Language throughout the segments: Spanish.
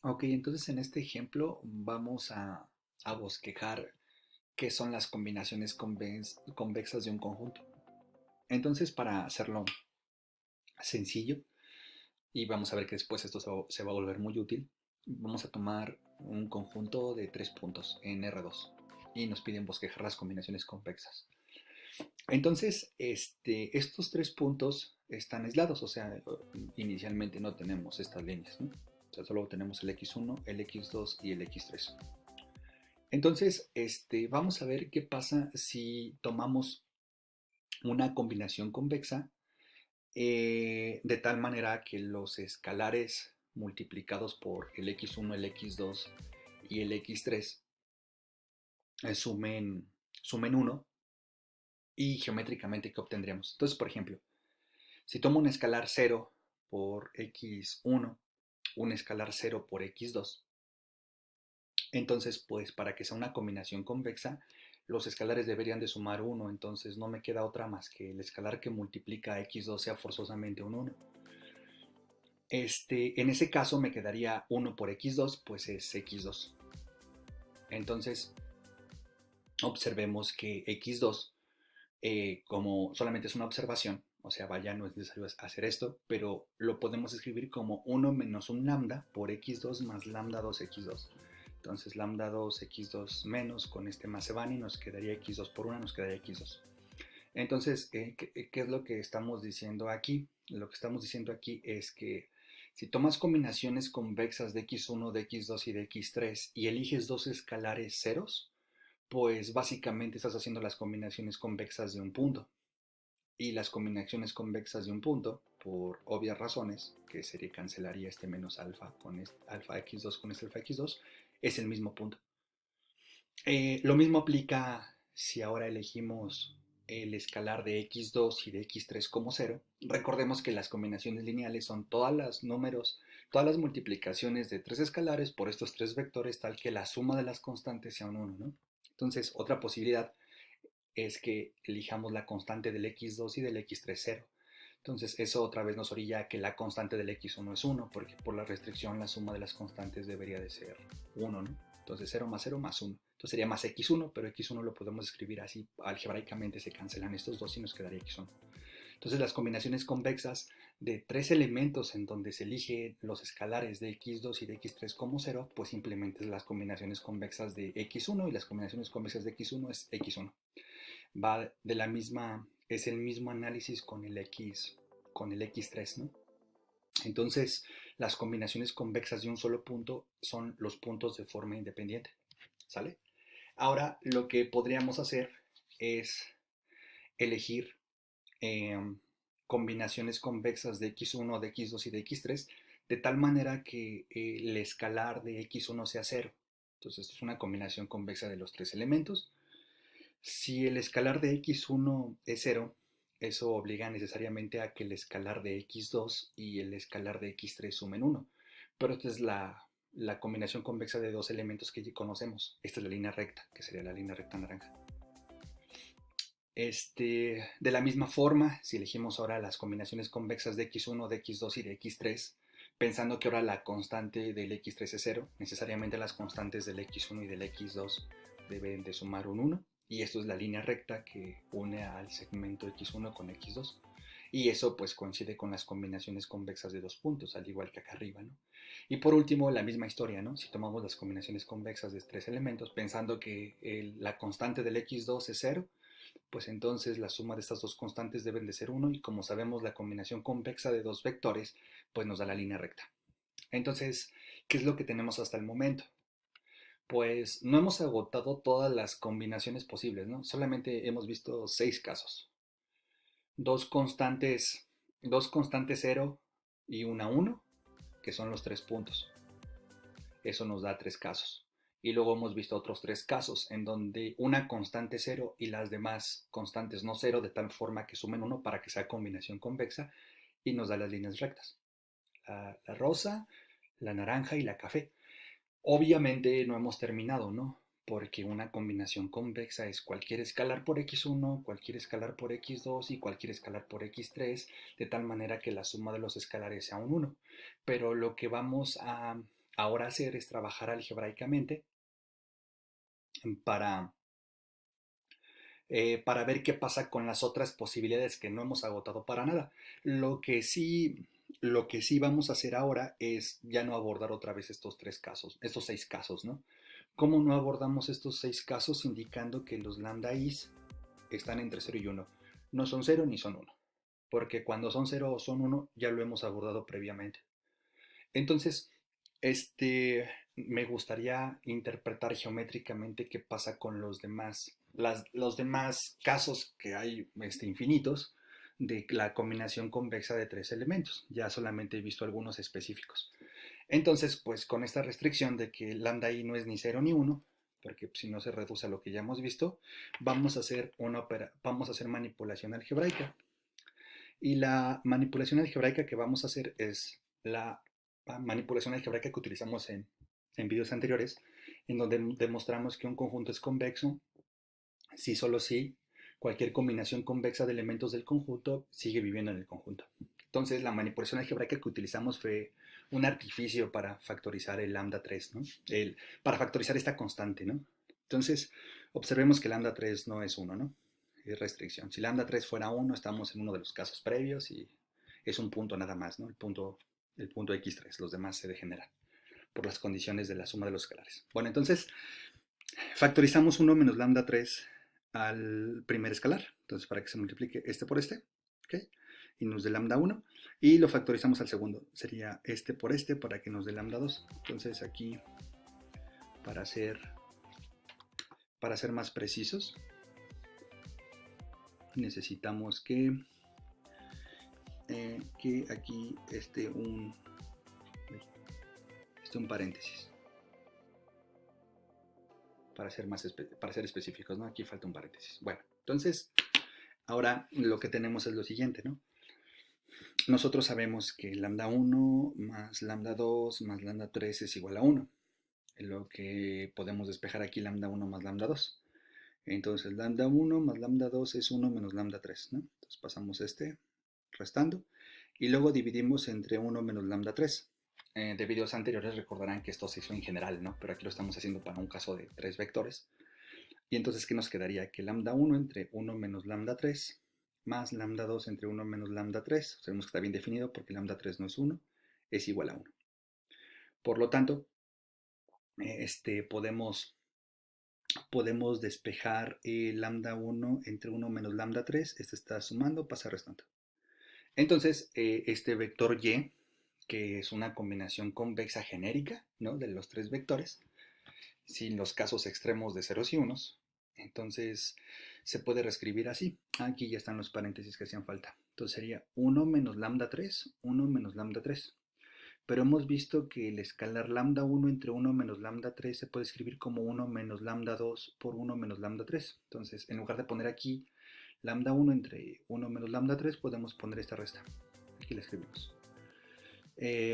Ok, entonces en este ejemplo vamos a bosquejar qué son las combinaciones convexas de un conjunto. Entonces, para hacerlo sencillo, y vamos a ver que después esto se va a volver muy útil, vamos a tomar un conjunto de tres puntos en R2 y nos piden bosquejar las combinaciones convexas. Entonces, estos tres puntos están aislados, o sea, inicialmente no tenemos estas líneas, ¿no? O sea, solo tenemos el x1, el x2 y el x3. Entonces, vamos a ver qué pasa si tomamos una combinación convexa de tal manera que los escalares multiplicados por el x1, el x2 y el x3 sumen 1 y geométricamente ¿qué obtendríamos? Entonces, por ejemplo, si tomo un escalar 0 por x1, un escalar 0 por x2, entonces pues para que sea una combinación convexa, los escalares deberían de sumar 1, entonces no me queda otra más que el escalar que multiplica a x2 sea forzosamente un 1. En ese caso me quedaría 1 por x2, pues es x2. Entonces observemos que x2, como solamente es una observación, o sea, vaya, no es necesario hacer esto, pero lo podemos escribir como 1 menos un lambda por x2 más lambda 2x2. Entonces lambda 2x2 menos, con este más se van y nos quedaría x2 por 1, nos quedaría x2. Entonces, ¿qué es lo que estamos diciendo aquí? Lo que estamos diciendo aquí es que si tomas combinaciones convexas de x1, de x2 y de x3 y eliges dos escalares ceros, pues básicamente estás haciendo las combinaciones convexas de un punto. Y las combinaciones convexas de un punto, por obvias razones, que sería cancelaría este menos alfa con este, alfa x2 con este alfa x2, es el mismo punto. Lo mismo aplica si ahora elegimos el escalar de x2 y de x3 como cero. Recordemos que las combinaciones lineales son todas las multiplicaciones de tres escalares por estos tres vectores tal que la suma de las constantes sea un 1, ¿no? Entonces, otra posibilidad es que elijamos la constante del x2 y del x3 cero. Entonces, eso otra vez nos orilla a que la constante del x1 es 1, porque por la restricción la suma de las constantes debería de ser 1, ¿no? Entonces 0 más 0 más 1. Entonces sería más x1, pero x1 lo podemos escribir así, algebraicamente se cancelan estos dos y nos quedaría x1. Entonces las combinaciones convexas de tres elementos en donde se elige los escalares de x2 y de x3 como 0, pues simplemente es las combinaciones convexas de x1 y las combinaciones convexas de x1 es x1. Va de la misma, es el mismo análisis con el x3, ¿no? Entonces, las combinaciones convexas de un solo punto son los puntos de forma independiente, ¿sale? Ahora, lo que podríamos hacer es elegir eh, combinaciones convexas de x1, de x2 y de x3 de tal manera que el escalar de x1 sea cero. Entonces, esto es una combinación convexa de los tres elementos. Si el escalar de x1 es cero, eso obliga necesariamente a que el escalar de x2 y el escalar de x3 sumen 1. Pero esta es la combinación convexa de dos elementos que ya conocemos. Esta es la línea recta, que sería la línea recta naranja. De la misma forma, si elegimos ahora las combinaciones convexas de x1, de x2 y de x3, pensando que ahora la constante del x3 es 0, necesariamente las constantes del x1 y del x2 deben de sumar un 1, y esto es la línea recta que une al segmento x1 con x2. Y eso pues coincide con las combinaciones convexas de dos puntos, al igual que acá arriba, ¿no? Y por último, la misma historia, ¿no? Si tomamos las combinaciones convexas de tres elementos, pensando que la constante del x2 es 0, pues entonces la suma de estas dos constantes deben de ser 1 y como sabemos la combinación convexa de dos vectores pues nos da la línea recta. Entonces, ¿qué es lo que tenemos hasta el momento? Pues no hemos agotado todas las combinaciones posibles, ¿no? Solamente hemos visto 6 casos. Dos constantes, dos constantes 0 y una 1, que son los tres puntos. Eso nos da tres casos. Y luego hemos visto otros tres casos en donde una constante cero y las demás constantes no cero de tal forma que sumen uno para que sea combinación convexa y nos da las líneas rectas. La rosa, la naranja y la café. Obviamente no hemos terminado, ¿no? Porque una combinación convexa es cualquier escalar por x1, cualquier escalar por x2 y cualquier escalar por x3, de tal manera que la suma de los escalares sea un 1. Pero lo que vamos ahora hacer es trabajar algebraicamente para, para ver qué pasa con las otras posibilidades que no hemos agotado para nada. Lo que sí vamos a hacer ahora es ya no abordar otra vez estos tres casos, estos seis casos, ¿no? ¿Cómo no abordamos estos seis casos indicando que los lambda i's están entre cero y uno? No son cero ni son uno, porque cuando son cero o son uno ya lo hemos abordado previamente. Entonces, me gustaría interpretar geométricamente qué pasa con los demás casos que hay infinitos de la combinación convexa de tres elementos. Ya solamente he visto algunos específicos. Entonces, pues con esta restricción de que lambda i no es ni cero ni uno, porque si no se reduce a lo que ya hemos visto, vamos a hacer manipulación algebraica. Y la manipulación algebraica que vamos a hacer es la manipulación algebraica que utilizamos en videos anteriores, en donde demostramos que un conjunto es convexo si solo si cualquier combinación convexa de elementos del conjunto sigue viviendo en el conjunto. Entonces, la manipulación algebraica que utilizamos fue un artificio para factorizar el lambda 3, ¿no? Para factorizar esta constante, ¿no? Entonces, observemos que lambda 3 no es 1, ¿no? Es restricción. Si lambda 3 fuera 1, estamos en uno de los casos previos y es un punto nada más, ¿no? El punto x3, los demás se degeneran por las condiciones de la suma de los escalares. Bueno, entonces, factorizamos 1 menos lambda 3 al primer escalar. Entonces, para que se multiplique este por este, ¿ok? Y nos dé lambda 1. Y lo factorizamos al segundo. Sería este por este para que nos dé lambda 2. Entonces, aquí, para ser más precisos, necesitamos que aquí esté un paréntesis. Para ser específicos, ¿no? Aquí falta un paréntesis. Bueno, entonces, ahora lo que tenemos es lo siguiente, ¿no? Nosotros sabemos que lambda 1 más lambda 2 más lambda 3 es igual a 1. Lo que podemos despejar aquí lambda 1 más lambda 2. Entonces lambda 1 más lambda 2 es 1 menos lambda 3, ¿no? Entonces pasamos restando y luego dividimos entre 1 menos lambda 3. De videos anteriores recordarán que esto se hizo en general, ¿no? Pero aquí lo estamos haciendo para un caso de tres vectores. Y entonces, ¿qué nos quedaría? Que lambda 1 entre 1 menos lambda 3 más lambda 2 entre 1 menos lambda 3. Sabemos que está bien definido porque lambda 3 no es 1, es igual a 1. Por lo tanto, podemos despejar lambda 1 entre 1 menos lambda 3. Este está sumando, pasa restando. Entonces, este vector y, que es una combinación convexa genérica, ¿no? De los tres vectores, sin los casos extremos de ceros y unos, entonces se puede reescribir así. Aquí ya están los paréntesis que hacían falta. Entonces sería 1 menos lambda 3, 1 menos lambda 3. Pero hemos visto que el escalar lambda 1 entre 1 menos lambda 3 se puede escribir como 1 menos lambda 2 por 1 menos lambda 3. Entonces, en lugar de poner aquí lambda 1 entre 1 menos lambda 3, podemos poner esta resta. Aquí la escribimos.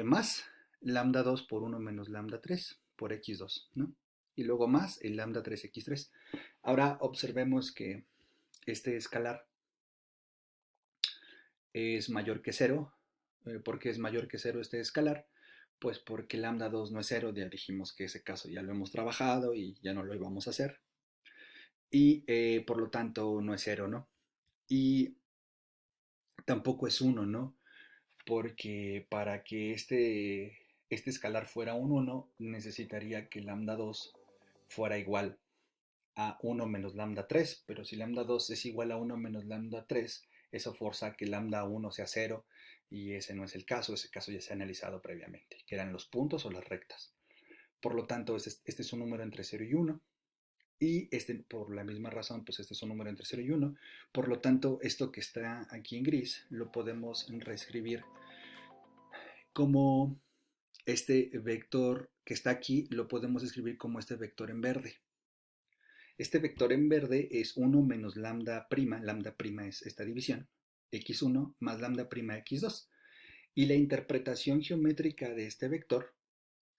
Más lambda 2 por 1 menos lambda 3 por x2, ¿no? Y luego más el lambda 3x3. Ahora observemos que este escalar es mayor que 0. ¿Por qué es mayor que 0 este escalar? Pues porque lambda 2 no es 0, ya dijimos que ese caso ya lo hemos trabajado y ya no lo íbamos a hacer. Y por lo tanto no es 0, ¿no? Y tampoco es 1, ¿no? Porque para que este escalar fuera un 1, necesitaría que lambda 2 fuera igual a 1 menos lambda 3, pero si lambda 2 es igual a 1 menos lambda 3, eso forza que lambda 1 sea 0, y ese no es el caso, ese caso ya se ha analizado previamente, que eran los puntos o las rectas. Por lo tanto, este es un número entre 0 y 1, y por la misma razón, pues este es un número entre 0 y 1. Por lo tanto, esto que está aquí en gris lo podemos reescribir como este vector que está aquí, lo podemos escribir como este vector en verde. Este vector en verde es 1 menos lambda prima es esta división, x1 más lambda prima x2. Y la interpretación geométrica de este vector,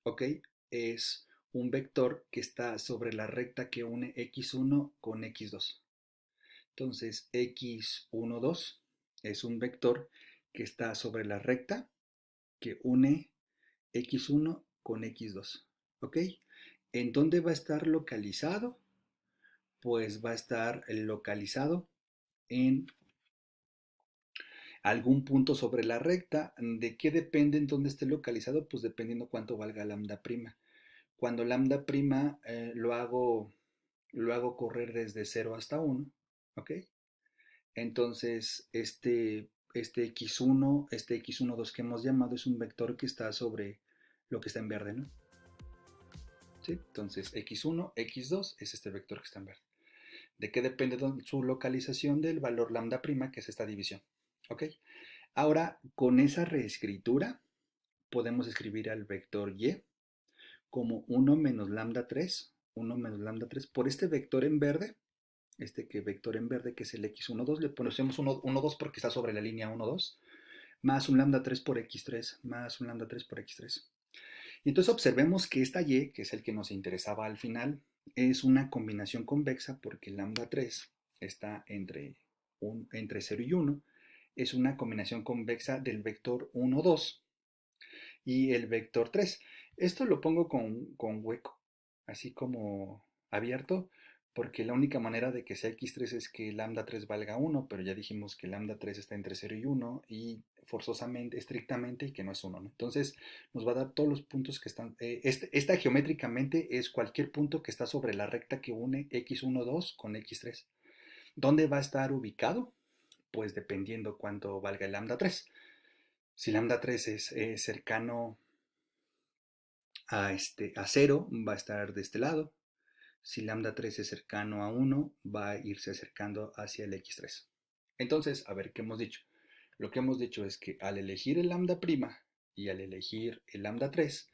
¿ok? Es un vector que está sobre la recta que une x1 con x2. Entonces, x1, 2 es un vector que está sobre la recta que une x1 con x2. ¿Ok? ¿En dónde va a estar localizado? Pues va a estar localizado en algún punto sobre la recta. ¿De qué depende en dónde esté localizado? Pues dependiendo cuánto valga lambda prima. Cuando lambda prima lo hago correr desde 0 hasta 1, ¿ok? Entonces, este x1, 2 que hemos llamado es un vector que está sobre lo que está en verde, ¿no? ¿Sí? Entonces, x1, x2 es este vector que está en verde. ¿De qué depende su localización? Del valor lambda prima, que es esta división, ¿ok? Ahora, con esa reescritura, podemos escribir al vector y como 1 menos lambda 3, 1 menos lambda 3, por este vector en verde, vector en verde que es el x1, 2, le ponemos 1, 2 porque está sobre la línea 1, 2, más un lambda 3 por x3, más un lambda 3 por x3. Y entonces observemos que esta y, que es el que nos interesaba al final, es una combinación convexa porque lambda 3 está entre 0 y 1, es una combinación convexa del vector 1, 2 y el vector 3. Esto lo pongo con hueco, así como abierto, porque la única manera de que sea x3 es que lambda 3 valga 1, pero ya dijimos que lambda 3 está entre 0 y 1 y forzosamente, estrictamente, y que no es 1, ¿no? Entonces nos va a dar todos los puntos que están, esta geométricamente es cualquier punto que está sobre la recta que une x1, 2 con x3. ¿Dónde va a estar ubicado? Pues dependiendo cuánto valga el lambda 3. Si lambda 3 es cercano a 0, va a estar de este lado. Si lambda 3 es cercano a 1, va a irse acercando hacia el x3. Entonces, a ver, ¿qué hemos dicho? Lo que hemos dicho es que al elegir el lambda prima y al elegir el lambda 3,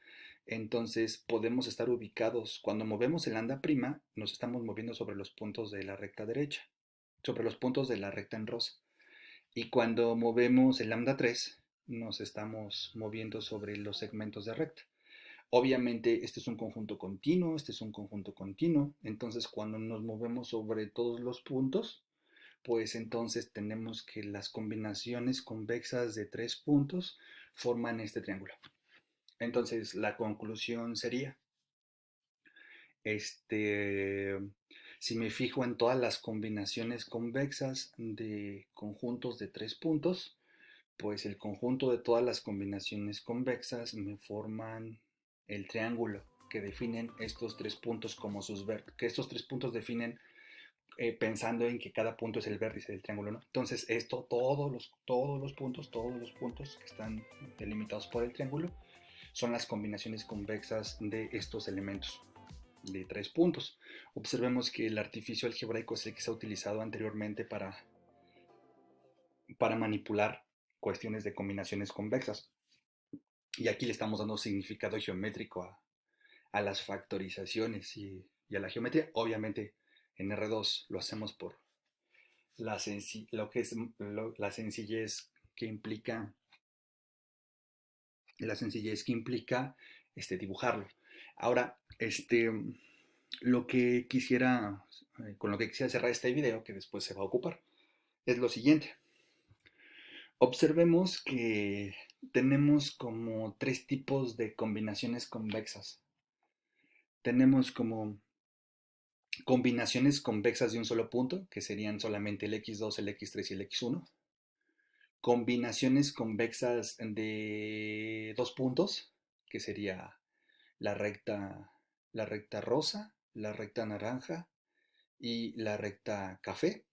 entonces podemos estar ubicados, cuando movemos el lambda prima, nos estamos moviendo sobre los puntos de la recta derecha, sobre los puntos de la recta en rosa. Y cuando movemos el lambda 3, nos estamos moviendo sobre los segmentos de recta. Obviamente este es un conjunto continuo, este es un conjunto continuo, entonces cuando nos movemos sobre todos los puntos, pues entonces tenemos que las combinaciones convexas de 3 puntos forman este triángulo. Entonces la conclusión sería, si me fijo en todas las combinaciones convexas de conjuntos de 3 puntos, pues el conjunto de todas las combinaciones convexas me forman el triángulo que definen estos 3 puntos como sus vértices, que estos 3 puntos definen pensando en que cada punto es el vértice del triángulo, ¿no? Entonces esto, todos los puntos que están delimitados por el triángulo son las combinaciones convexas de estos elementos de 3 puntos. Observemos que el artificio algebraico es el que se ha utilizado anteriormente para manipular cuestiones de combinaciones convexas. Y aquí le estamos dando significado geométrico a las factorizaciones y a la geometría. Obviamente en R2 lo hacemos por la sencillez que implica dibujarlo. Ahora, lo que quisiera, con lo que quisiera cerrar este video, que después se va a ocupar, es lo siguiente. Observemos que tenemos como 3 tipos de combinaciones convexas. Tenemos como combinaciones convexas de un solo punto, que serían solamente el x2, el x3 y el x1. Combinaciones convexas de 2 puntos, que sería la recta, la recta rosa, la recta naranja y la recta café.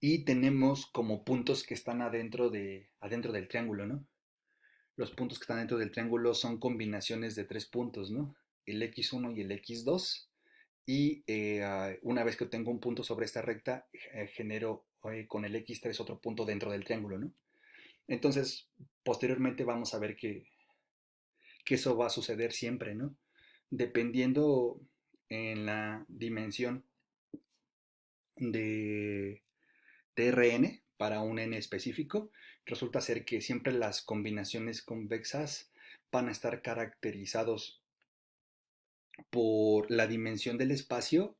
Y tenemos como puntos que están adentro del triángulo, ¿no? Los puntos que están dentro del triángulo son combinaciones de 3 puntos, ¿no? El x1 y el x2. Y una vez que tengo un punto sobre esta recta, genero con el x3 otro punto dentro del triángulo, ¿no? Entonces, posteriormente vamos a ver que eso va a suceder siempre, ¿no? Dependiendo en la dimensión de Rn para un n específico, resulta ser que siempre las combinaciones convexas van a estar caracterizados por la dimensión del espacio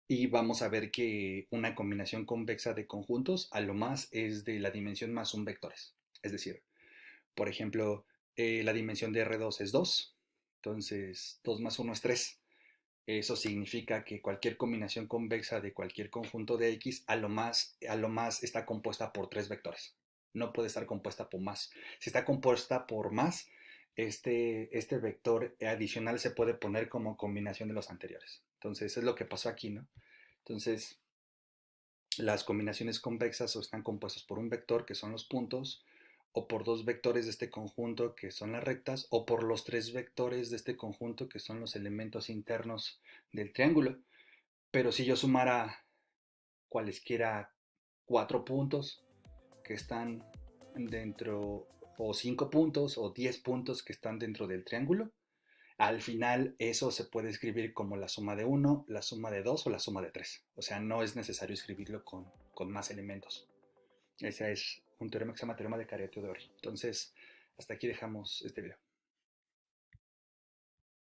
y vamos a ver que una combinación convexa de conjuntos a lo más es de la dimensión más un vectores. Es decir, por ejemplo, la dimensión de R2 es 2, entonces 2 más 1 es 3. Eso significa que cualquier combinación convexa de cualquier conjunto de X a lo más está compuesta por 3 vectores. No puede estar compuesta por más. Si está compuesta por más, este vector adicional se puede poner como combinación de los anteriores. Entonces es lo que pasó aquí, ¿no? Entonces las combinaciones convexas o están compuestas por un vector, que son los puntos, o por dos vectores de este conjunto, que son las rectas, o por los tres vectores de este conjunto, que son los elementos internos del triángulo. Pero si yo sumara cualesquiera 4 puntos que están dentro, o 5 puntos, o 10 puntos que están dentro del triángulo, al final eso se puede escribir como la suma de 1, la suma de 2 o la suma de 3. O sea, no es necesario escribirlo con más elementos. Ese es un teorema que se llama teorema de Caretio-Dori. Entonces, hasta aquí dejamos este video.